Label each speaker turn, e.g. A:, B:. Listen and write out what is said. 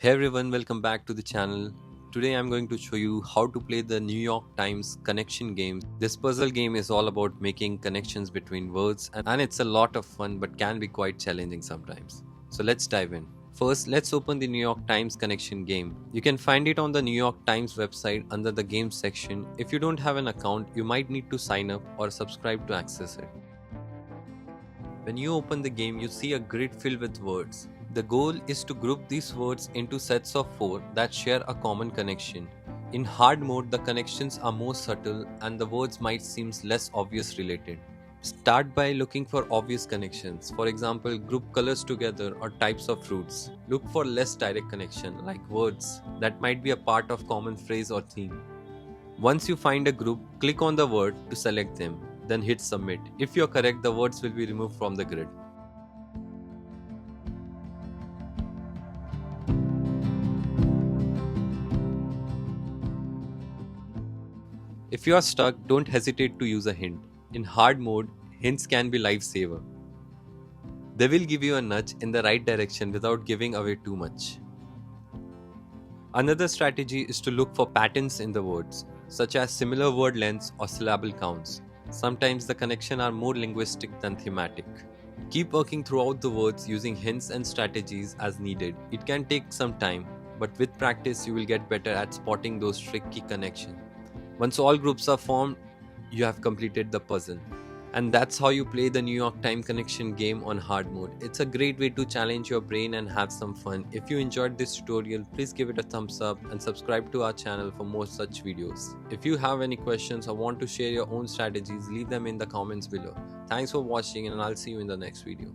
A: Hey everyone, welcome back to the channel. Today I'm going to show you how to play the New York Times connection game. This puzzle game is all about making connections between words and it's a lot of fun but can be quite challenging sometimes. So let's dive in. First, let's open the New York Times connection game. You can find it on the New York Times website under the games section. If you don't have an account, you might need to sign up or subscribe to access it. When you open the game, you see a grid filled with words. The goal is to group these words into sets of four that share a common connection. In hard mode, the connections are more subtle and the words might seem less obvious related. Start by looking for obvious connections. For example, group colors together or types of fruits. Look for less direct connection, like words that might be a part of common phrase or theme. Once you find a group, click on the word to select them, then hit submit. If you're correct, the words will be removed from the grid. If you are stuck, don't hesitate to use a hint. In hard mode, hints can be lifesaver. They will give you a nudge in the right direction without giving away too much. Another strategy is to look for patterns in the words, such as similar word lengths or syllable counts. Sometimes the connections are more linguistic than thematic. Keep working throughout the words using hints and strategies as needed. It can take some time, but with practice you will get better at spotting those tricky connections. Once all groups are formed, you have completed the puzzle. And that's how you play the New York Time connection game on hard mode. It's a great way to challenge your brain and have some fun. If you enjoyed this tutorial, please give it a thumbs up and subscribe to our channel for more such videos. If you have any questions or want to share your own strategies, leave them in the comments below. Thanks for watching and I'll see you in the next video.